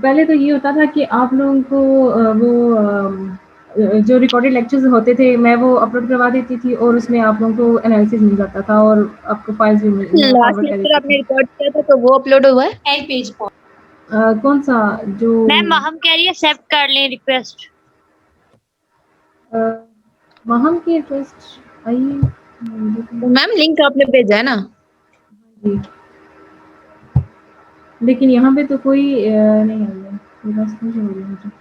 پہلے تو یہ ہوتا تھا کہ آپ لوگوں کو وہ جو ریکارڈیڈ لیکچرز ہوتے تھے میں وہ اپلوڈ کروا دیتی تھی اور اس میں آپ لوگوں کو انالیسز مل جاتا تھا اور آپ کو فائلز بھی میں لاسٹ فارورڈ کر لیکچر دیتی آپ نے تھی. ریکارڈ کیا تھا تو وہ اپلوڈ ہوا ہے؟ پیج پر کون سا جو میم ہم کہہ رہی ہے ایکسپٹ کر لیں ریکویسٹ. مہم کی ریکویسٹ آئی میم لنک آپ نے بھیجا ہے نا. جی لیکن یہاں پہ تو کوئی نہیں آئی ہے ریکویسٹ نہیں ہو رہی مجھے.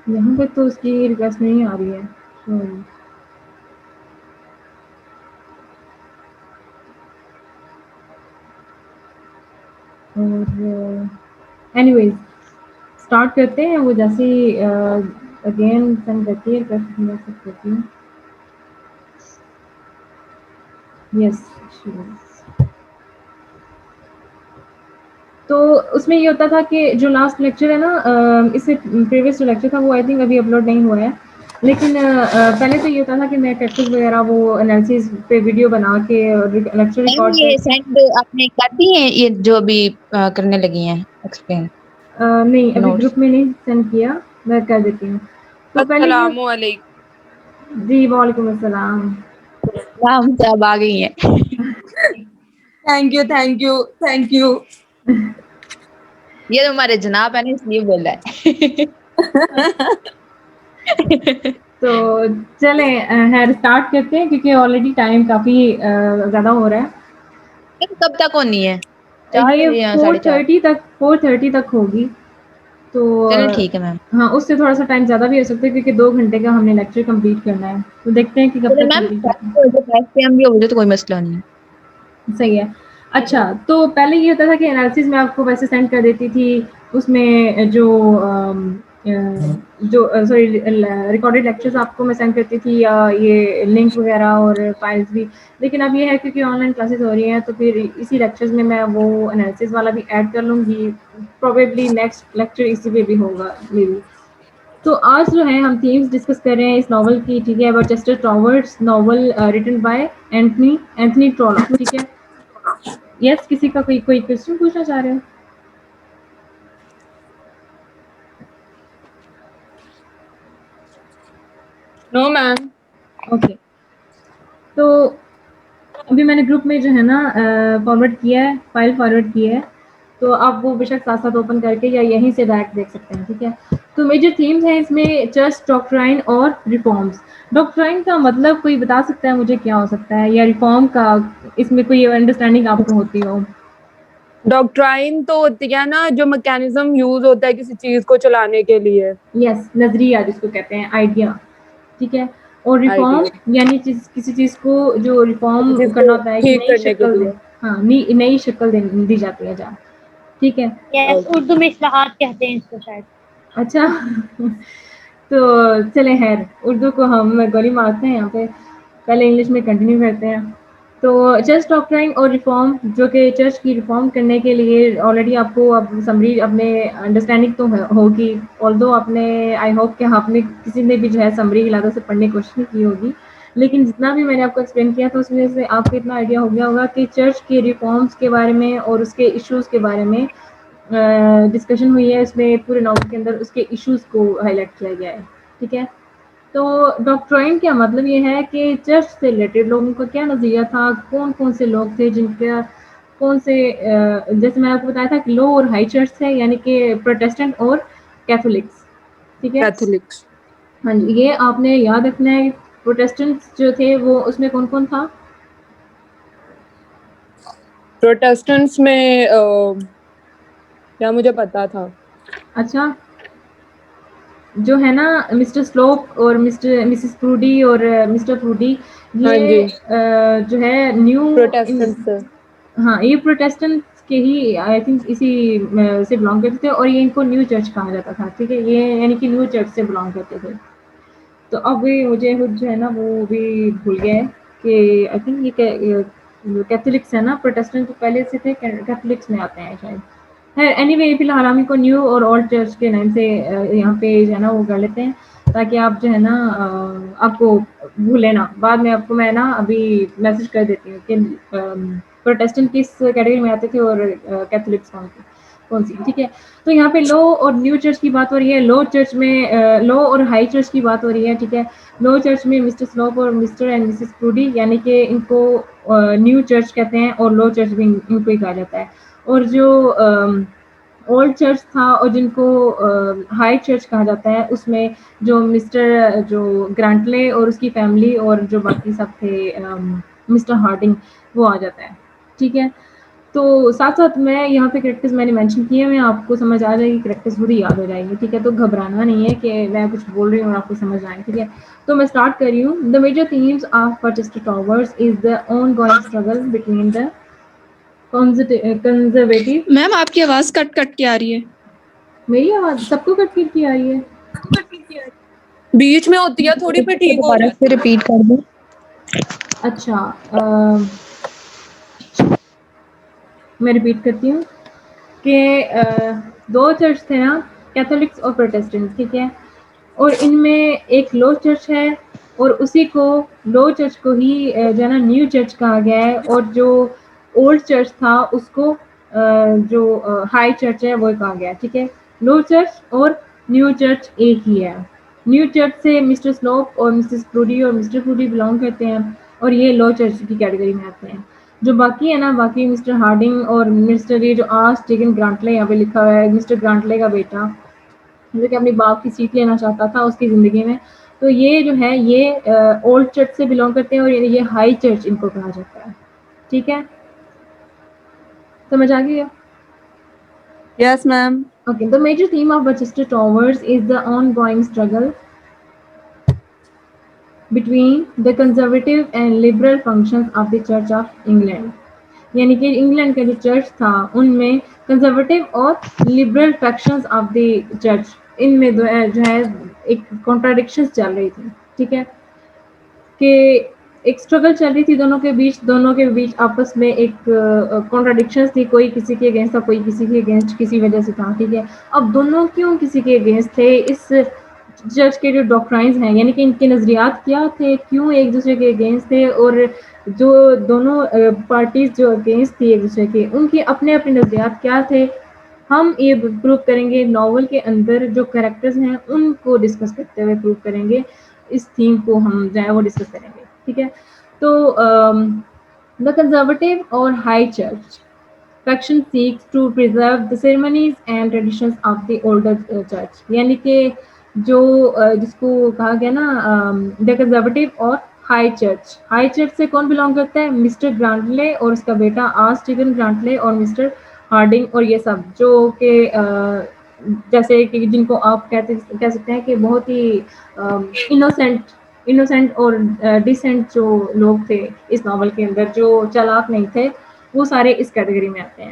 یہاں پہ تو اس کی ریکویسٹ نہیں آ رہی ہے. اور اینی ویز اسٹارٹ کرتے ہیں. وہ جیسے اگین سینڈ کرتی ہے کرتی ہوں. یس تو اس میں یہ ہوتا تھا کہ جو لاسٹ لیکچر ہے نا اس سے پریویس جو لیکچر تھا وہ آئی تھنک ابھی اپلوڈ نہیں ہوا ہے. لیکن پہلے تو یہ ہوتا تھا کہ میں ٹیکسٹ وغیرہ وہ انالیسز پہ ویڈیو بنا کے لیکچر میم ریکارڈ یہ کر سینڈ آپ نے کر دی ہیں یہ جو ابھی کرنے لگی ہیں ایکسپلین؟ نہیں ابھی نوٹس گروپ میں نہیں سینڈ کیا. میں کر دیتی ہوں. تو پہلے السلام علیکم. جی وعلیکم السلام. ہم سب آ گئی ہیں. Thank you thank you thank you. یہ تمہارے جناب ہے نا اس لیے بول رہا ہے. تو چلیں خیر اسٹارٹ کرتے ہیں کیونکہ آلریڈی ٹائم کافی زیادہ ہو رہا ہے. کب تک ہونی ہے؟ 4 یہ بجے یا 4:30؟ 4:30 تک ہوگی. تو چلو ٹھیک ہے میم. ہاں اس سے تھوڑا سا ٹائم زیادہ بھی ہو سکتا ہے کیونکہ 2 گھنٹے کا ہم نے لیکچر کمپلیٹ کرنا ہے. تو دیکھتے ہیں کہ کب تک میم کمپلیٹ کرتے ہیں. بھی ہو جائے تو کوئی مسئلہ نہیں. صحیح ہے. اچھا تو پہلے یہ ہوتا تھا کہ انالیسز میں آپ کو ویسے سینڈ کر دیتی تھی. اس میں جو سوری ریکارڈیڈ لیکچرز آپ کو میں سینڈ کرتی تھی یا یہ لنک وغیرہ اور فائلز بھی. لیکن اب یہ ہے کیونکہ آن لائن کلاسز ہو رہی ہیں تو پھر اسی لیکچرز میں وہ انالیسز والا بھی ایڈ کر لوں گی. پروبیبلی نیکسٹ لیکچر اسی پہ بھی ہوگا میری. تو آج جو ہے ہم تھیمز ڈسکس کر رہے ہیں اس ناول کی. ٹھیک ہے. Barchester Towers novel written by Anthony Trollope. ٹھیک ہے. یس کسی کا کوئی کوشچن پوچھنا چاہ رہے ہیں؟ نو میم. اوکے. تو ابھی میں نے گروپ میں جو ہے نا فارورڈ کیا ہے فائل فارورڈ کی ہے. تو آپ وہ بے شک ساتھ ساتھ اوپن کر کے یا یہیں سے ڈائریکٹ دیکھ سکتے ہیں. ٹھیک ہے. تو میجر تھیمز ہیں اس میں چرچ ڈاکٹرائن اور ریفارمز. ڈاکٹرائن کا مطلب کوئی بتا سکتا ہے مجھے کیا ہو سکتا ہے یا ریفارم کا اس میں کوئی انڈرسٹینڈنگ آپ کو ہوتی ہو؟ ڈاکٹرائن تو ہوتی ہے نا جو میکینزم یوز ہوتا ہے کسی چیز کو چلانے کے لیے. یس نظریہ جس کو کہتے ہیں آئیڈیا. ٹھیک ہے. اور آئیڈیا ریفارم یعنی کسی چیز کو جو ریفارم چیز کرنا کو ہوتا ہے ایک ٹھیک نئی کرنے کے شکل دیں. لیے. ہاں نئی شکل دی جاتی ہے. ٹھیک ہے. یس اردو میں اصلاحات کہتے ہیں اس کو شاید. اچھا تو چلیں خیر اردو کو ہم گولی مارتے ہیں یہاں پہ. پہلے انگلش میں کنٹینیو کرتے ہیں. تو چرچ ڈاکٹرائن اور ریفارم جو کہ چرچ کی ریفارم کرنے کے لیے آلریڈی آپ کو اب سمری اپنے انڈرسٹینڈنگ تو ہوگی. آلدو آپ نے آئی ہوپ کہ آپ نے کسی نے بھی جو ہے سمری علاقے سے پڑھنے کی کوشش نہیں کی ہوگی. لیکن جتنا بھی میں نے آپ کو ایکسپلین کیا تھا اس میں سے آپ کو اتنا آئیڈیا ہو گیا ہوگا کہ چرچ کے ریفارمس کے بارے میں اور اس کے ایشوز کے بارے میں ڈسکشن ہوئی ہے. اس میں پورے ناول کے اندر اس کے ایشوز کو ہائی لائٹ کیا گیا ہے. ٹھیک ہے. تو ڈاکٹرائن کا مطلب یہ ہے کہ چرچ سے ریلیٹڈ لوگوں کا کیا نظریہ تھا. کون سے لوگ تھے جن کا کون سے جیسے میں نے آپ کو بتایا تھا کہ لو اور ہائی چرچ تھے یعنی کہ پروٹیسٹنٹ اور کیتھولکس. ٹھیک ہے. کیتھولکس. ہاں جی یہ آپ نے یاد رکھنا ہے. پروٹیسٹنٹ جو تھے وہ اس میں کون کون تھا؟ پروٹیسٹنٹس میں کیا مجھے پتا تھا. اچھا جو ہے نا مسٹر سلوک اور مسز پروڈی اور مسٹر پروڈی ہاں جی یہ جو ہے نیو پروٹیسٹنٹس سے. ہاں یہ پروٹیسٹنٹ کے ہی آئی تھنک اسی سے بلانگ کرتے تھے, اور یہ ان کو نیو چرچ کہا جاتا تھا, ٹھیک ہے, یہ یعنی کہ نیو چرچ سے بلانگ کرتے تھے. تو اب بھی مجھے جو ہے نا وہ بھی بھول گیا ہے کہ آئی تھنک یہ کیتھولکس ہے نا, پروٹیسٹنٹ تو پہلے سے تھے, کیتھولکس میں آتے ہیں شاید. اینی وے فی الحال ہم کو نیو اور اولڈ چرچ کے نام سے یہاں پہ جو ہے نا وہ کر لیتے ہیں, تاکہ آپ جو ہے نا آپ کو بھولے نا. بعد میں آپ کو میں نا ابھی میسج کر دیتی ہوں کہ پروٹیسٹنٹ کس کیٹیگری میں آتے تھے اور کیتھولکس کون سی, ٹھیک ہے. تو یہاں پہ لو اور نیو چرچ کی بات ہو رہی ہے. لو چرچ میں لو اور ہائی چرچ کی بات ہو رہی ہے, ٹھیک ہے. لو چرچ میں مسٹر سلوپ اور مسٹر اینڈ مسز پروڈی, یعنی کہ ان کو نیو چرچ کہتے ہیں, اور لو چرچ بھی ان کو ہی کہا جاتا ہے. اور جو اولڈ چرچ تھا اور جن کو ہائی چرچ کہا جاتا ہے, اس میں جو مسٹر جو گرانٹلے اور اس کی فیملی اور جو باقی سب تھے مسٹر ہارڈنگ, وہ آ جاتا ہے, ٹھیک ہے. تو ساتھ ساتھ میں یہاں پہ کریکٹرز میں نے مینشن کیے ہوئے ہیں, آپ کو سمجھ آ جائے گی, کریکٹرز خود ہی یاد ہو جائے گی, ٹھیک ہے. تو گھبرانا نہیں ہے کہ میں کچھ بول رہی ہوں اور آپ کو سمجھ آئے, ٹھیک ہے. تو میں اسٹارٹ کر رہی ہوں. The major themes of Barchester Towers is the ongoing struggle between the conservative. Ma'am آپ کی آواز کٹ کٹ کے آ رہی ہے. میری آواز سب کو کٹ کی آ رہی ہے؟ بیچ میں ہوتی ہے تھوڑی, پہ ٹھیک ہو دوبارہ جاتی سے ہے. ریپیٹ کر دیں. اچھا میں ریپیٹ کرتی ہوں کہ دو چرچ تھے نا, کیتھولکس اور پروٹیسٹنٹ, ٹھیک ہے. اور ان میں ایک لو چرچ ہے, اور اسی کو لو چرچ کو ہی جو ہے نا نیو چرچ کہا گیا ہے. اور جو اولڈ چرچ تھا اس کو جو ہائی چرچ ہے وہ کہا گیا, ٹھیک ہے. لو چرچ اور نیو چرچ ایک ہی ہے. نیو چرچ سے مسٹر سلوپ اور مسز پروڈی اور مسٹر پروڈی بلانگ کرتے ہیں, اور یہ لو چرچ کی کیٹیگری میں آتے ہیں. جو باقی ہے نا, باقی مسٹر ہارڈنگ اور مسٹر یہ جو اسٹیگن گرانٹلے یہاں پہ لکھا ہوا ہے, مسٹر گرانٹلے کا بیٹا جو کہ اپنی باپ کی سیٹ لینا چاہتا تھا اس کی زندگی میں, تو یہ جو ہے یہ اولڈ چرچ سے بلانگ کرتے ہیں, اور یہ ہائی چرچ ان کو کہا جاتا ہے, ٹھیک ہے. سمجھ آ گئی ہے؟ یس میم. Okay, the major theme of Barchester Towers is the ongoing struggle between the conservative and liberal functions of the Church of England. یعنی کہ انگلینڈ کا جو چرچ تھا ان میں کنزرویٹو اور liberal factions of the church, ان میں جو ہے ایک کانٹراڈکشنز چل رہی تھی, ٹھیک ہے. کہ ایک اسٹرگل چل رہی تھی دونوں کے بیچ آپس میں ایک کانٹراڈکشنز تھی, کوئی کسی کے اگینسٹ تھا, کوئی کسی کے اگینسٹ کسی وجہ سے تھا, ٹھیک ہے. اب دونوں کیوں کسی کے اگینسٹ تھے, اس چرچ کے جو ڈاکٹرائنز ہیں یعنی کہ ان کے نظریات کیا تھے, کیوں ایک دوسرے کے اگینسٹ تھے, اور جو دونوں پارٹیز جو اگینسٹ تھی ایک دوسرے کے, ان کے اپنے اپنے نظریات کیا تھے, ہم یہ پروو کریں گے. ناول کے اندر جو کریکٹرز ہیں ان کو ڈسکس کرتے ہوئے پروو کریں گے, اس تھیم کو ہم جو ہے وہ ڈسکس کریں گے, ٹھیک ہے. تو دا کنزرویٹو اور high church faction seeks to preserve the ceremonies and traditions of the older church. یعنی کہ جو جس کو کہا گیا نا دا کنزرویٹو اور ہائی چرچ سے کون بلانگ کرتا ہے, مسٹر گرانٹلے اور اس کا بیٹا اسٹیگن گرانٹلے اور مسٹر ہارڈنگ, اور یہ سب جو کہ جیسے کہ جن کو آپ کہہ سکتے ہیں کہ بہت ہی انوسینٹ اور ڈیسنٹ جو لوگ تھے اس ناول کے اندر, جو چالاک نہیں تھے, وہ سارے اس کیٹیگری میں آتے ہیں.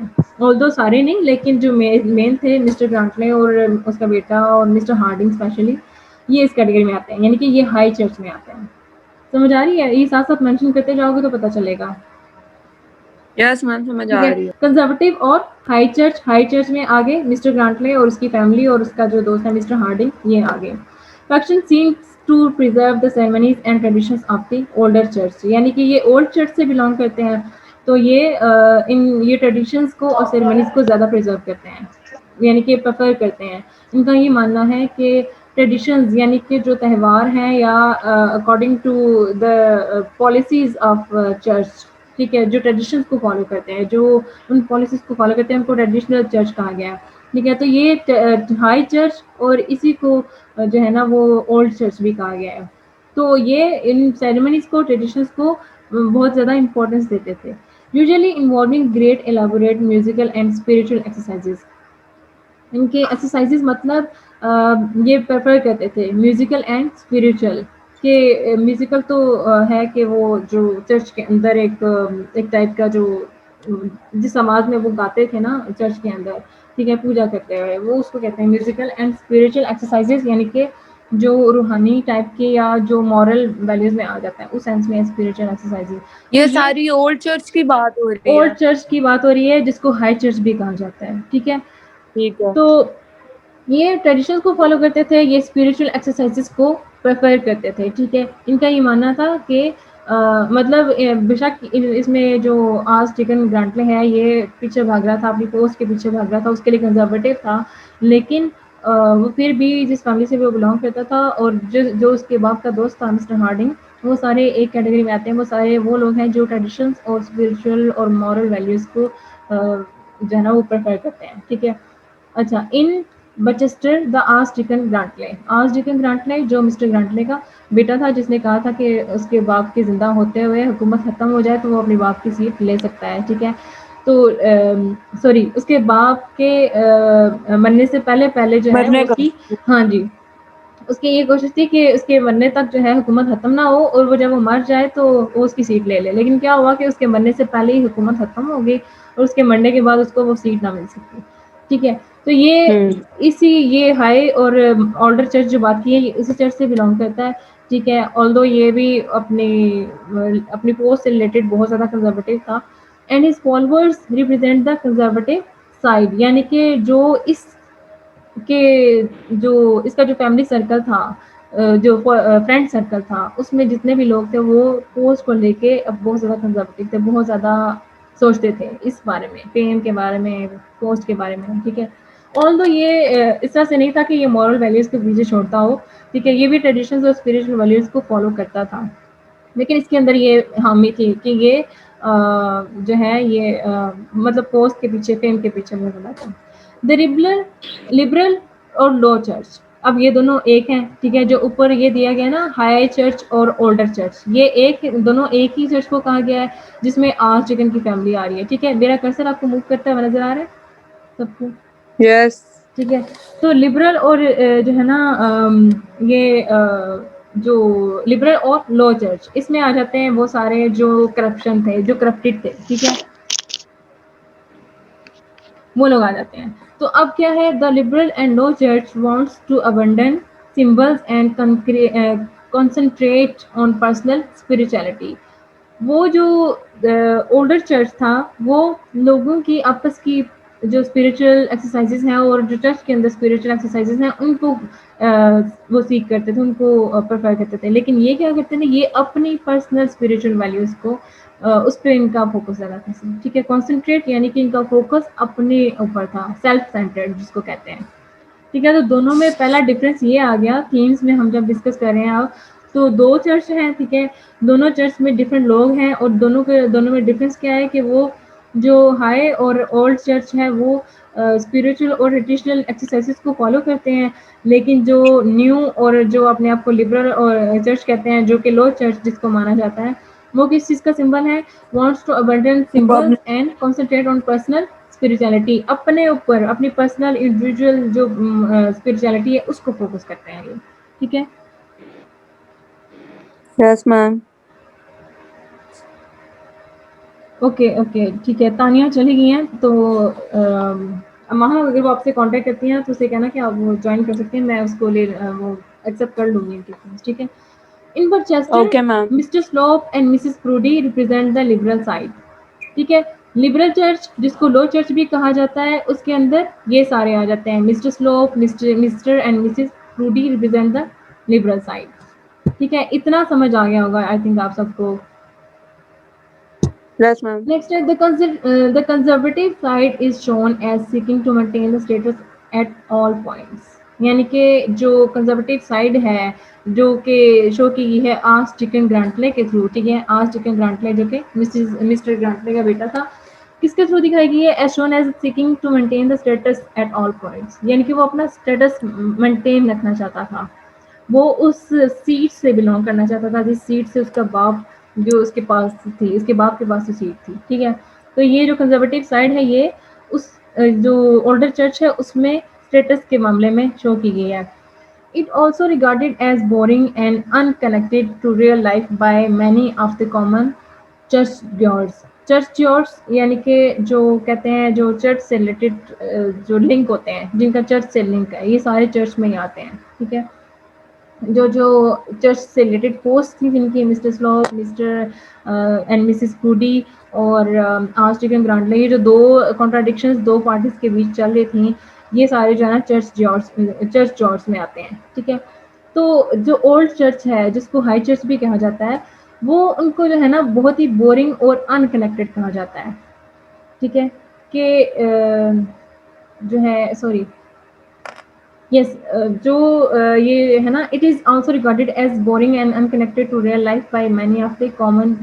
دو سارے نہیں, لیکن جو مین تھے مسٹر گرانٹلے اور اس کا بیٹا اور مسٹر ہارڈنگ اسپیشلی, یہ اس کیٹیگری میں آتے ہیں, یعنی کہ یہ ہائی چرچ میں آتے ہیں. سمجھ آ رہی ہے؟ یہ ساتھ ساتھ مینشن کرتے جاؤ گے تو پتہ چلے گا. یس میم سمجھ ٹھیک آ ہے. رہی ہے. کنزرویٹو اور ہائی چرچ میں آگے مسٹر گرانٹلے اور اس کی فیملی اور اس کا جو دوست ہے مسٹر ہارڈنگ, یہ آگے. Faction seems to preserve the ceremonies and traditions of the older church, یعنی کہ یہ اولڈ چرچ سے بلانگ کرتے ہیں, تو یہ ٹریڈیشنز کو اور سیریمنیز کو زیادہ پریزرو کرتے ہیں, یعنی کہ پریفر کرتے ہیں. ان کا یہ ماننا ہے کہ ٹریڈیشنز یعنی کہ جو تہوار ہیں یا according to the policies of church, ٹھیک ہے, جو ٹریڈیشنز کو فالو کرتے ہیں, جو ان پالیسیز کو فالو کرتے ہیں, ان کو ٹریڈیشنل چرچ کہا گیا ہے, ٹھیک ہے. تو یہ ہائی چرچ اور اسی کو جو ہے نا وہ اولڈ چرچ بھی کہا گیا ہے. تو یہ ان سیریمنیز کو ٹریڈیشنز کو بہت زیادہ امپورٹنس دیتے تھے. Usually involving great elaborate musical and spiritual exercises. ان کے ایکسرسائزز مطلب یہ پریفر کرتے تھے میوزیکل اینڈ اسپریچل, کہ میوزیکل تو ہے کہ وہ جو چرچ کے اندر ایک ٹائپ کا جو جس آواز میں وہ گاتے تھے نا چرچ کے اندر، ٹھیک ہے، پوجا کرتے ہوئے، وہ اس کو کہتے ہیں میوزیکل اینڈ اسپریچل ایکسرسائزز، یعنی کہ جو روحانی ٹائپ کے یا جو مورل ویلیوز میں آ جاتا ہے اس سینس میں اسپریچل ایکسرسائزز. یہ ساری اولڈ چرچ کی بات ہو رہی ہے. اولڈ چرچ کی بات ہو رہی ہے جس کو ہائی چرچ بھی کہا جاتا ہے، ٹھیک ہے. ٹھیک ہے. تو یہ ٹریڈیشن کو فالو کرتے تھے، یہ اسپریچل ایکسرسائزز کو پریفر کرتے تھے، ٹھیک ہے. ان کا یہ ماننا تھا کہ مطلب بے شک اس میں جو آج چکن گرانٹلے ہے یہ پیچھے بھاگ رہا تھا، اپنی پوسٹ کے پیچھے بھاگ رہا تھا، اس کے لیے کنزرویٹو تھا، لیکن وہ پھر بھی جس فیملی سے وہ بلانگ کرتا تھا اور جو اس کے باپ کا دوست تھا مسٹر ہارڈنگ، وہ سارے ایک کیٹیگری میں آتے ہیں. وہ سارے وہ لوگ ہیں جو ٹریڈیشنس اور اسپریچول اور مورل ویلیوز کو جو ہے نا وہ پریفر کرتے ہیں، ٹھیک ہے. اچھا، ان بچسٹر دا آرچ ڈیکن گرانٹلے، آرچ ڈیکن گرانٹلے جو مسٹر گرانٹلے کا بیٹا تھا، جس نے کہا تھا کہ اس کے باپ کے زندہ ہوتے ہوئے حکومت ختم ہو جائے تو وہ اپنے باپ کی سیٹ لے سکتا ہے، ٹھیک ہے. تو سوری، اس کے باپ کے مرنے سے پہلے جو ہے وہ مرنے اس کا. کی، ہاں جی، اس کی یہ کوشش تھی کہ اس کے مرنے تک جو ہے حکومت ختم نہ ہو، اور وہ جب وہ مر جائے تو وہ اس کی سیٹ لے لے. لیکن کیا ہوا کہ اس کے مرنے سے پہلے ہی حکومت ختم ہو گئی اور اس کے مرنے کے بعد اس کو وہ سیٹ نہ مل سکی، ٹھیک ہے. تو یہ ہائی اور اولڈر چرچ جو بات کی ہے یہ اسی چرچ سے بلانگ کرتا ہے، ٹھیک ہے. آلدو یہ بھی اپنی پوسٹ سے ریلیٹڈ بہت زیادہ کنزرویٹو تھا. And his followers represent the conservative side, یعنی کہ جو اس کا جو فیملی سرکل تھا، جو فرینڈ سرکل تھا، اس میں جتنے بھی لوگ تھے وہ پوسٹ کو لے کے اب بہت زیادہ کنزرویٹو تھے، بہت زیادہ سوچتے تھے اس بارے میں، فیم کے بارے میں، پوسٹ کے بارے میں، ٹھیک ہے. آلدو یہ اس طرح سے نہیں تھا کہ یہ مورل ویلیوز کو پیچھے چھوڑتا ہو، ٹھیک ہے. یہ بھی ٹریڈیشنز اور اسپریچول ویلیوز کو فالو کرتا تھا، لیکن اس کے اندر یہ حامی تھی کہ یہ جو ہے یہ مطلب پوسٹ کے پیچھے، فیم کے پیچھے وہ بنا تھا. دا لبرل اور لو چرچ، اب یہ دونوں ایک ہیں، ٹھیک ہے. جو اوپر یہ دیا گیا نا ہائی چرچ اور اولڈر چرچ، یہ دونوں ایک ہی چرچ کو کہا گیا ہے جس میں آرچ ڈیکن کی فیملی آ رہی ہے، ٹھیک ہے. میرا کرسر آپ کو موو کرتا ہوا نظر آ رہا ہے سب کو؟ یس. ٹھیک ہے. تو لبرل اور جو ہے نا یہ جو لبرل اور لو چرچ، اس میں آ جاتے ہیں وہ سارے جو کرپشن تھے، جو کرپٹڈ تھے، ٹھیک ہے، وہ لوگ آ جاتے ہیں. تو اب کیا ہے، the liberal and low church wants to abandon symbols and concentrate on personal spirituality. وہ جو اولڈر چرچ تھا وہ لوگوں کی آپس کی جو اسپریچول ایکسرسائزز ہیں اور جو چرچ کے اندر اسپریچول ایکسرسائزز ہیں ان کو وہ سیکھ کرتے تھے، ان کو پریفر کرتے تھے. لیکن یہ کیا کرتے تھے، یہ اپنی پرسنل اسپریچول ویلیوز کو اس پہ ان کا فوکس زیادہ تھا، ٹھیک ہے. کانسنٹریٹ یعنی کہ ان کا فوکس اپنے اوپر تھا، سیلف سینٹرڈ جس کو کہتے ہیں، ٹھیک ہے. تو دونوں میں پہلا ڈفرینس یہ آ گیا تھیمز میں، ہم جب ڈسکس کر رہے ہیں اب تو دو چرچ ہیں، ٹھیک ہے. دونوں چرچ میں ڈفرینٹ لوگ ہیں اور دونوں میں ڈفرینس کیا ہے کہ وہ جو ہائی اور اولڈ چرچ ہے وہ اسپریچول اور ٹریڈیشنل ایکسرسائزز کو فالو کرتے ہیں، لیکن جو نیو اور جو اپنے آپ کو لبرل اور چرچ کہتے ہیں، جو کہ لو چرچ جس کو مانا جاتا ہے، وہ کس چیز کا سمبل ہے؟ Wants to abandon symbols and concentrate on personal spirituality. اپنے اوپر اپنی پرسنل انڈیویجول جو اسپرچویلٹی ہے اس کو فوکس کرتے ہیں یہ، ٹھیک ہے. یس میم. اوکے ٹھیک ہے. تانیہ چلی گئی ہیں تو ماہا اگر وہ آپ سے کانٹیکٹ کرتی ہیں تو اسے کہنا کہ آپ وہ جوائن کر سکتے ہیں، میں اس کو وہ ایکسیپٹ کر لوں گی، ٹھیک ہے. In Barchester okay ma'am. Mr Slope and Mrs Proudie represent the liberal side, ٹھیک ہے. لبرل چرچ جس کو لو چرچ بھی کہا جاتا ہے اس کے اندر یہ سارے آ جاتے ہیں، Mr Slope, Mr and Mrs Proudie represent the liberal side, ٹھیک ہے. اتنا سمجھ آ گیا ہوگا آئی تھنک آپ سب کو. Yes ma'am. Next, the conservative side is shown as seeking to maintain the status at all points. یعنی کہ جو کنزرویٹو سائڈ ہے جو کہ شو کی گئی ہے آرچ ڈیکن گرانٹلے کے تھرو، ٹھیک ہے. آرچ ڈیکن گرانٹلے جو کہ مسٹر گرانٹلے کا بیٹا تھا، کس کے تھرو دکھائی گئی ہے؟ Is shown as seeking to maintain the status at all points, یعنی کہ وہ اپنا اسٹیٹس مینٹین رکھنا چاہتا تھا، وہ اس سیٹ سے بلانگ کرنا چاہتا تھا جس سیٹ سے اس کا باپ جو اس کے پاس تھی، اس کے باپ کے پاس سیٹ تھی، ٹھیک ہے. تو یہ جو کنزرویٹو سائڈ ہے یہ اس جو اولڈر چرچ ہے اس میں اسٹیٹس کے معاملے میں شو کی گئی ہے. It also regarded as boring and unconnected to real life by many of the common churchgoers. Church yards یعنی کہ جو کہتے ہیں جو چرچ سے ریلیٹڈ جو لنک ہوتے ہیں، جن کا چرچ سے لنک ہے، یہ سارے چرچ میں ہی آتے ہیں. ٹھیک ہے. جو چرچ سے ریلیٹڈ پوسٹ تھی جن کی Mr Slope, Mr and Mrs Proudie اور آرچ ڈیکن گرانٹلے، یہ جو دو کانٹراڈکشنز دو پارٹیز کے بیچ چل رہی تھیں، یہ سارے جو ہے نا چرچ جارڈس میں آتے ہیں. ٹھیک ہے. تو جو اولڈ چرچ ہے جس کو ہائی چرچ بھی کہا جاتا ہے، وہ ان کو جو ہے نا بہت ہی بورنگ اور ان کنیکٹڈ کہا جاتا ہے. ٹھیک ہے. کہ جو ہے سوری یس جو یہ ہے نا it is also regarded as boring and unconnected to real life by many of the common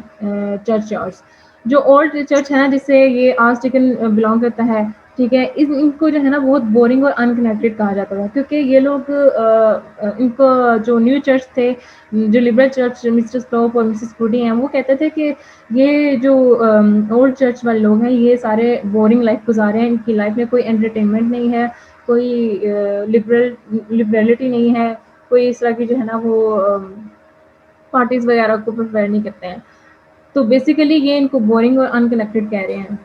church yards. جو اولڈ چرچ ہے نا جس سے یہ آرچ ڈیکن بلانگ کرتا ہے، ٹھیک ہے، ان کو جو ہے نا بہت بورنگ اور ان کنیکٹڈ کہا جاتا تھا، کیونکہ یہ لوگ ان کو جو نیو چرچ تھے، جو لبرل چرچ مسٹر سلوپ اور مسز پروڈی ہیں، وہ کہتے تھے کہ یہ جو اولڈ چرچ والے لوگ ہیں یہ سارے بورنگ لائف گزارے ہیں، ان کی لائف میں کوئی انٹرٹینمنٹ نہیں ہے، کوئی لبرلٹی نہیں ہے، کوئی اس طرح کی جو ہے نا وہ پارٹیز وغیرہ کو پریفر نہیں کرتے ہیں. تو بیسیکلی یہ ان کو بورنگ اور ان کنیکٹڈ کہہ رہے ہیں.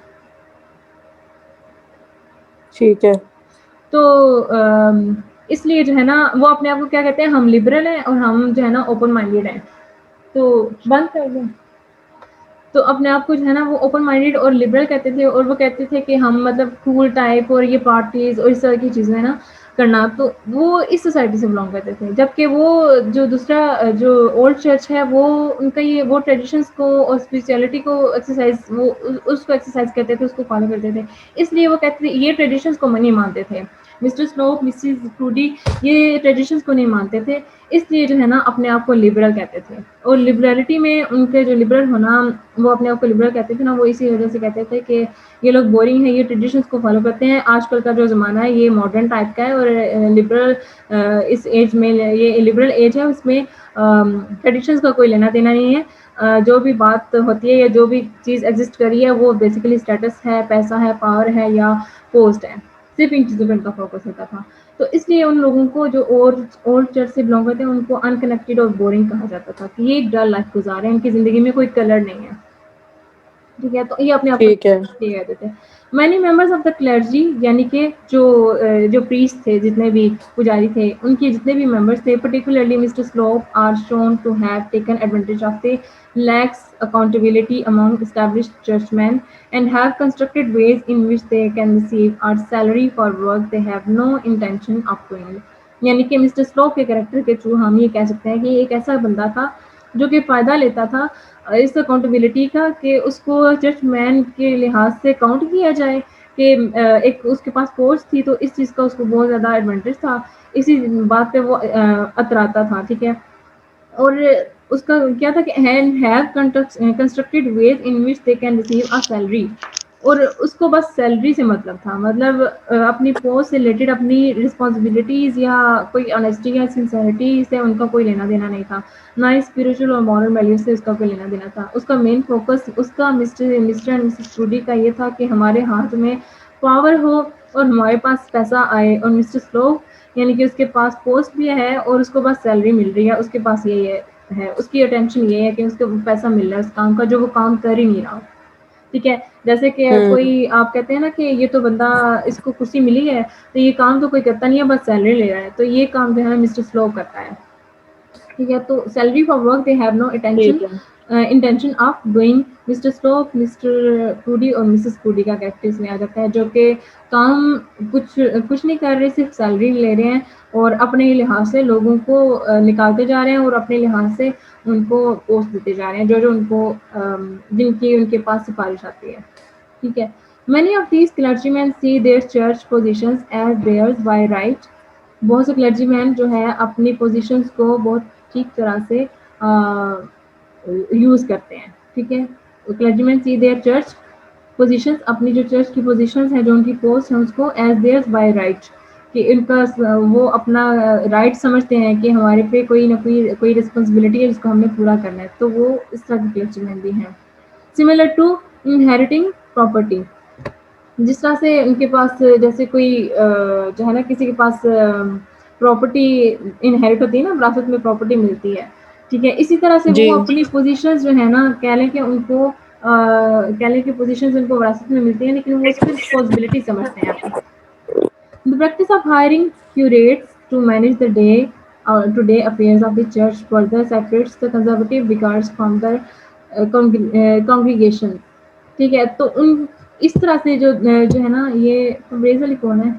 ٹھیک ہے. تو اس لیے جو ہے نا وہ اپنے آپ کو کیا کہتے ہیں، ہم لبرل ہیں اور ہم جو ہے نا اوپن مائنڈیڈ ہیں. تو بند کر دیں. تو اپنے آپ کو جو ہے نا وہ اوپن مائنڈیڈ اور لبرل کہتے تھے، اور وہ کہتے تھے کہ ہم مطلب کول ٹائپ اور یہ پارٹیز اور اس طرح کی چیزیں نا کرنا، تو وہ اس سوسائٹی سے بلانگ کرتے تھے. جبکہ وہ جو دوسرا جو اولڈ چرچ ہے وہ ان کا یہ وہ ٹریڈیشنس کو اور اسپریچولیٹی کو ایکسرسائز، وہ اس کو ایکسرسائز کرتے تھے، اس کو فالو کرتے تھے. اس لیے وہ کہتے تھے یہ ٹریڈیشنس کو نہیں مانتے تھے. مسٹر سلوپ، مسز پروڈی یہ ٹریڈیشنس کو نہیں مانتے تھے، اس لیے جو ہے نا اپنے آپ کو لبرل کہتے تھے. اور لبرلٹی میں ان کے جو لبرل ہونا، وہ اپنے آپ کو لبرل کہتے تھے نا، وہ اسی وجہ سے کہتے تھے کہ یہ لوگ بورنگ ہیں، یہ ٹریڈیشنس کو فالو کرتے ہیں. آج کل کا جو زمانہ ہے یہ ماڈرن ٹائپ کا ہے، اور لبرل اس ایج میں، یہ لبرل ایج ہے، اس میں ٹریڈیشنس کا کوئی لینا دینا نہیں ہے. جو بھی بات ہوتی ہے یا جو بھی چیز ایگزسٹ کری ہے وہ بیسیکلی اسٹیٹس ہے، پیسہ ہے، پاور ہے یا پوسٹ ہے، صرف ان چیزوں پہ ان کا فوکس ہوتا تھا. تو اس لیے ان لوگوں کو جو اولڈ چرچ سے بلانگ کرتے ہیں ان کو ان کنیکٹڈ اور بورنگ کہا جاتا تھا، کہ یہ ڈل لائف گزارے ہیں، ان کی زندگی میں کوئی کلر نہیں ہے. ٹھیک ہے. تو یہ اپنے آپ کو ٹھیک ہے. یہ کہتے تھے. Many members of the clergy یعنی کہ جو پریسٹ تھے، جتنے بھی پجاری تھے، ان کے جتنے بھی ممبرس تھے، particularly mister Slope are shown to have taken advantage of the lax accountability among established churchmen and have constructed ways in which they can receive our salary for work they have no intention of doing. یعنی کہ mister slope کے character کے through ہم یہ کہہ سکتے ہیں کہ ایک ایسا بندہ تھا جو کہ فائدہ لیتا تھا اس اکاؤنٹیبلٹی کا، کہ اس کو چرچ مین کے لحاظ سے کاؤنٹ کیا جائے، کہ ایک اس کے پاس پوسٹ تھی تو اس چیز کا اس کو بہت زیادہ ایڈوانٹیج تھا، اسی بات پہ وہ اتراتا تھا. ٹھیک ہے. اور اس کا کیا تھا کہ have constructed ways in which they can receive a salary، اور اس کو بس سیلری سے مطلب تھا، مطلب اپنی پوسٹ سے ریلیٹڈ اپنی رسپانسبلٹیز یا کوئی آنیسٹی یا سنسیئرٹی سے ان کا کوئی لینا دینا نہیں تھا، نہ ہی اسپریچول اور مورل ویلیوز سے اس کا کوئی لینا دینا تھا. اس کا مین فوکس اس کا مسٹر اینڈ مسز پروڈی کا یہ تھا کہ ہمارے ہاتھ میں پاور ہو اور ہمارے پاس پیسہ آئے. اور مسٹر سلوپ یعنی کہ اس کے پاس پوسٹ بھی ہے اور اس کو بس سیلری مل رہی ہے، اس کے پاس یہ ہے، اس کی اٹینشن یہ ہے کہ اس کو پیسہ مل رہا ہے اس کام کا جو وہ کام کر ہی نہیں رہا. ٹھیک ہے. جیسے کہ کوئی آپ کہتے ہیں نا کہ یہ تو بندہ اس کو کرسی ملی ہے تو یہ کام تو کوئی کرتا نہیں ہے، بس سیلری لے رہا ہے، تو یہ کام جو ہے مسٹر سلوپ کرتا ہے. ٹھیک ہے. تو salary for work they have no intention of doing. Mr Slope, Mr Proudie اور مسز پروڈی کا کریکٹر اس میں آ جاتا ہے، جو کہ کام کچھ نہیں کر رہے، صرف سیلری لے رہے ہیں اور اپنے لحاظ سے لوگوں کو نکالتے جا رہے ہیں اور اپنے لحاظ سے ان کو پوسٹ دیتے جا رہے ہیں جو ان کو جن کی ان کے پاس سفارش آتی ہے. ٹھیک ہے. Many of these clergymen see their church positions as theirs by right. بہت سے کلرجی مین جو ہے اپنی پوزیشنز کو بہت ٹھیک طرح سے یوز کرتے ہیں. ٹھیک ہے. Clergymen see their church positions, اپنی جو چرچ کی پوزیشنز ہیں، جو ان کی پوسٹ ہیں، اس کو ایز دیئرز بائی رائٹ، کہ ان کا وہ اپنا رائٹ سمجھتے ہیں کہ ہمارے پہ کوئی نہ کوئی رسپانسبلٹی ہے جس کو ہم نے پورا کرنا ہے. تو وہ اس طرح کی کلرجی مین بھی ہیں. سملر ٹو انہیریٹنگ پراپرٹی، جس طرح سے ان کے پاس جیسے کوئی جو ہے نا کسی کے پاس پراپرٹی انہیریٹ ہوتی ہے نا، وراثت میں پراپرٹی ملتی ہے. ٹھیک ہے. اسی طرح سے وہ اپنی پوزیشنز جو ہے نا کہہ لیں کہ ان کو کہہ لیں کہ پوزیشنز ان کو وراثت میں ملتی ہیں لیکن وہ اس کو رسپانسبلٹی سمجھتے ہیں اپنی. The practice of hiring curates to manage the day affairs of the church further separates the conservative vicars from the congregation. ٹھیک ہے, تو اس طرح سے جو ہے نا, یہ انگریز والی کون ہے,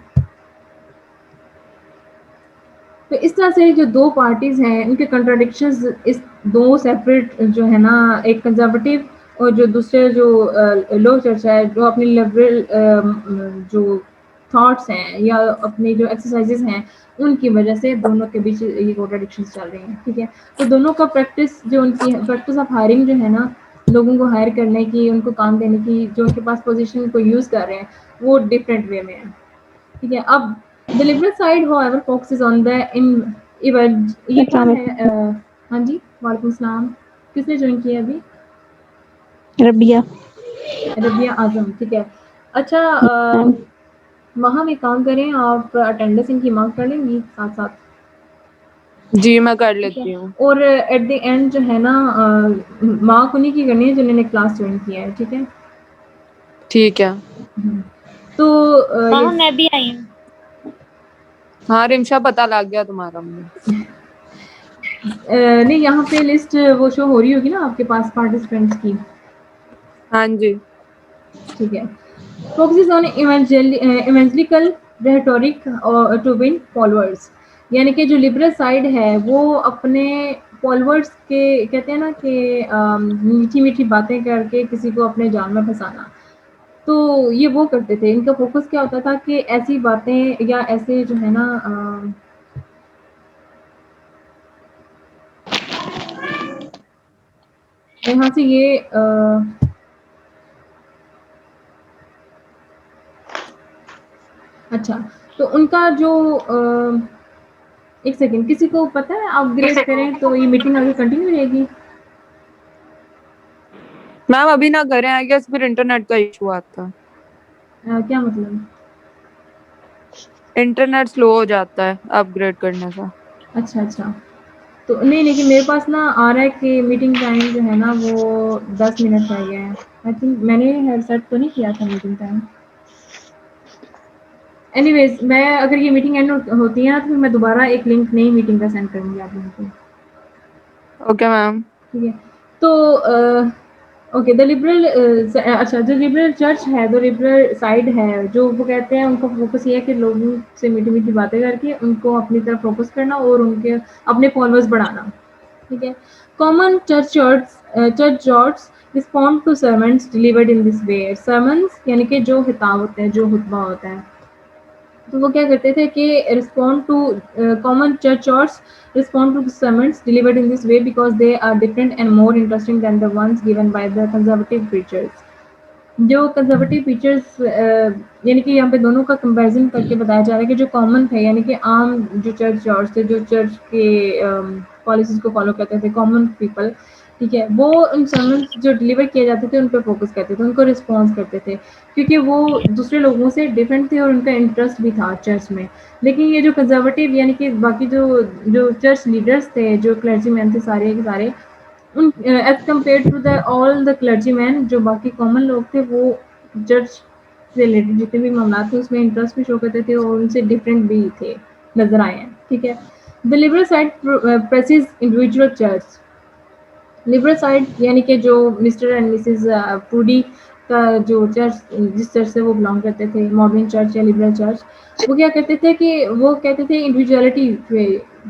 تو اس طرح سے جو دو پارٹیز ہیں ان کے کنٹراڈکشنز اس دو سیپریٹ جو ہے نا, ایک کنزرویٹو اور جو دوسرے جو لو چرچ ہے جو اپنی لبرل جو تھاٹس ہیں یا اپنی جو ایکسرسائزز ہیں ان کی وجہ سے دونوں کے بیچ یہ کنٹراڈکشنز چل رہی ہیں. ٹھیک ہے, تو دونوں کا پریکٹس جو ان کی پریکٹس آف ہائرنگ جو ہے نا, لوگوں کو ہائر کرنے کی, ان کو کام دینے کی, جو ان کے پاس پوزیشن کو یوز کر رہے ہیں وہ ڈفرینٹ وے میں ہے. ٹھیک ہے, اب the liberal side however focuses on the یہ کون ہے, ہاں جی وعلیکم السلام, کس نے جوائن کیا ابھی؟ ربیہ. ربیہ اعظم. ٹھیک ہے, اچھا وہاں میں کام کریں, آپ اٹینڈنس ان کی مارک کر لیں گی ساتھ ساتھ؟ جی میں کر ٹھیک ہے, لیتی ہوں. اور ایٹ دی اینڈ جو ہے نا مارک انہیں کی کرنی ہے جنہوں نے کلاس جوائن کیا ہے. ٹھیک ہے, ٹھیک ہے. تو ہاں میں بھی آئی ہوں. ہاں رمشا پتہ لگ گیا تمہارا مجھے. نہیں یہاں پہ لسٹ وہ شو ہو رہی ہوگی نا آپ کے پاس پارٹیسپینٹس کی. ہاں جی. ٹھیک ہے, focuses on evangelical rhetoric to win followers. یعنی کہ جو لبرل سائڈ ہے وہ اپنے فالوورس کے کہتے ہیں نا کہ میٹھی میٹھی باتیں کر کے کسی کو اپنے جال میں پھنسانا, تو یہ وہ کرتے تھے. ان کا فوکس کیا ہوتا تھا کہ ایسی باتیں یا ایسے جو ہے نا یہاں سے یہ اچھا, تو ان کا جو ایک سیکنڈ, کسی کو پتہ ہے آپ گریڈ کریں تو یہ میٹنگ آگے کنٹینیو رہے گی؟ میم ابھی نہ کریں, آئی گیس پھر انٹرنیٹ کا ایشو آتا ہے. کیا مطلب؟ انٹرنیٹ سلو ہو جاتا ہے اپ گریڈ کرنے سے. اچھا اچھا, تو نہیں لیکن میرے پاس نا آ رہا ہے کہ میٹنگ ٹائم جو ہے نا وہ 10 منٹ رہ گیا ہے. آئی تھنک میں نے سیٹ تو نہیں کیا تھا میٹنگ ٹائم. اینی ویز میں اگر یہ میٹنگ اینڈ ہوتی ہے نا تو پھر میں دوبارہ ایک لنک نئی میٹنگ کا سینڈ کروں گی آپ لوگوں کو. Okay ma'am. ٹھیک ہے, تو اوکے دا لبرل اچھا جو لبرل چرچ ہے, جو لبرل سائڈ ہے, جو وہ کہتے ہیں ان کا فوکس یہ ہے کہ لوگوں سے میٹھی میٹھی باتیں کر کے ان کو اپنی طرف فوکس کرنا اور ان کے اپنے فالوورز بڑھانا. ٹھیک ہے, کامن چرچ جارٹس respond to sermons delivered in this way. Sermons یعنی کہ جو خطاب ہوتے ہیں, جو خطبہ ہوتا ہے, تو وہ کیا کرتے تھے کہ respond to common church respond to the sermons delivered in this way because they are different and more interesting than the ones given by the conservative preachers. جو کنزرویٹو فیچرز یعنی کہ یہاں پہ دونوں کا کمپیریزن کر کے بتایا جا رہا ہے کہ جو کامن تھے یعنی کہ عام جو چرچ جارج تھے, جو چرچ کے پالیسیز کو فالو کرتے تھے, کامن پیپل, ٹھیک ہے, وہ ان سرمنس جو ڈلیور کیے جاتے تھے ان پہ فوکس کرتے تھے, ان کو رسپانس کرتے تھے کیونکہ وہ دوسرے لوگوں سے ڈفرینٹ تھے اور ان کا انٹرسٹ بھی تھا چرچ میں. لیکن یہ جو کنزرویٹو یعنی کہ باقی جو چرچ لیڈرس تھے, جو کلرجی مین تھے سارے کے سارے, as compare to the all the clergyman, جو باقی کامن لوگ تھے وہ چرچ سے ریلیٹڈ جتنے بھی معاملات تھے اس میں انٹرسٹ بھی شو کرتے تھے اور ان سے ڈفرینٹ بھی تھے نظر آئے ہیں. ٹھیک ہے, the liberal side prizes individual church. Liberal side یعنی کہ جو مسٹر اینڈ مسز پروڈی کا جو چرچ جس چرچ سے وہ بلانگ کرتے تھے, مارمن چرچ یا لبرل چرچ, وہ کیا کرتے تھے کہ وہ کہتے تھے انڈیویجولیٹی پہ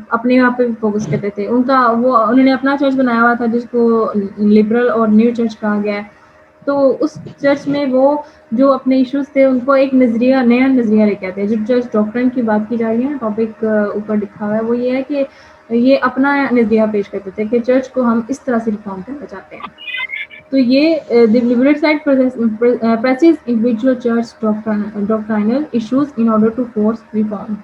اپنے آپ پہ فوکس کرتے تھے. ان کا وہ انہوں نے اپنا چرچ بنایا ہوا تھا جس کو لبرل اور نیو چرچ کہا گیا ہے. تو اس چرچ میں وہ جو اپنے ایشوز تھے ان کو ایک نیا نظریہ لے کے آتے ہیں. جو چرچ ڈاکٹرن کی بات کی جا رہی ہے نا, ٹاپک اوپر لکھا ہوا ہے, وہ یہ ہے کہ یہ اپنا نظریہ پیش کرتے تھے کہ چرچ کو ہم اس طرح سے ریفارم کرنا چاہتے ہیں. تو یہ the liberal side presses individual church doctrinal issues in order to force reform.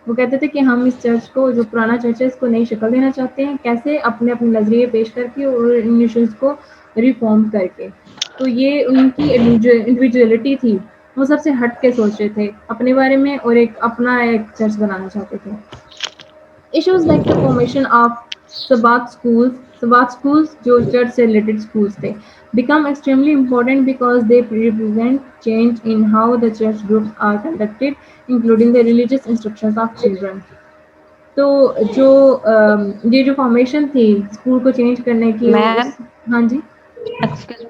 وہ کہتے تھے کہ ہم اس چرچ کو, جو پرانا چرچ ہے, اس کو نئی شکل دینا چاہتے ہیں, کیسے اپنے اپنے نظریے پیش کر کے اور ان ایشوز کو ریفارم کر کے. تو یہ ان کی انڈیویجولیٹی تھی, وہ سب سے ہٹ کے سوچ رہے تھے اپنے بارے میں اور ایک اپنا ایک چرچ بنانا چاہتے تھے. Issues like the formation of Sabbath schools جو church سے related schools تھے become extremely important because they represent change in how the church groups are conducted, including the religious instructions of children. تو جو یہ جو formation تھی school کو change کرنے کی ہاں جی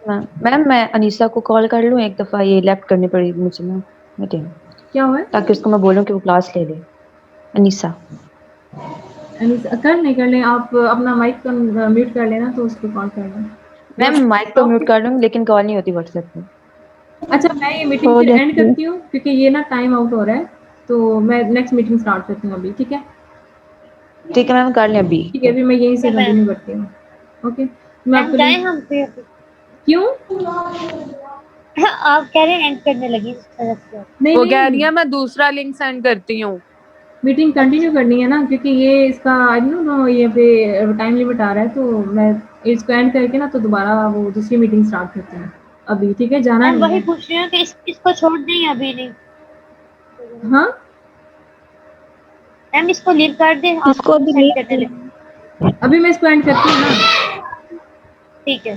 میم میں انیسا کو کال کر لوں ایک دفعہ, یہ لیفٹ کرنی پڑے گی مجھے میٹنگ, کیا ہوا تاکہ اس کو میں بولوں کہ وہ کلاس لے لے. انیسا کر لیں آپ اپنا مائک میوٹ کر لینا تو اس کو کال کر لیں. میم مائک تو میوٹ کر لوں لیکن کال نہیں ہوتی واٹس ایپ پہ. اچھا میں یہ میٹنگ پھر اینڈ کرتی ہوں کیونکہ یہ نا ٹائم آؤٹ ہو رہا ہے, تو میں نیکسٹ میٹنگ اسٹارٹ کرتی ہوں ابھی. ٹھیک ہے میم کر لیں ابھی. ٹھیک ہے, پھر میں یہیں سے کنٹینیو کرتی ہوں. اوکے میں آپ کو جائیں ہم پھر. کیوں آپ کہہ رہے ہیں اینڈ کرنے لگی وہ کہہ رہی ہے میں دوسرا لنک سینڈ کرتی ہوں. میٹنگ کنٹینیو کرنی ہے نا, کیونکہ یہ اس کا یہ پہ ٹائم لمٹ آ رہا ہے, تو میں اس کو اینڈ کر کے نا تو دوبارہ وہ دوسری میٹنگ اسٹارٹ کرتی ہوں ابھی. ٹھیک ہے جانا میں نہیں وہی ہے. پوچھ رہی ہوں کہ اس کو چھوڑ دیں ابھی نہیں. ہاں میم اس کو لیو کر دیں, اس کو ابھی سینڈ کرنے لگے. ابھی میں اس کو اینڈ کرتی ہوں نا. ٹھیک ہے.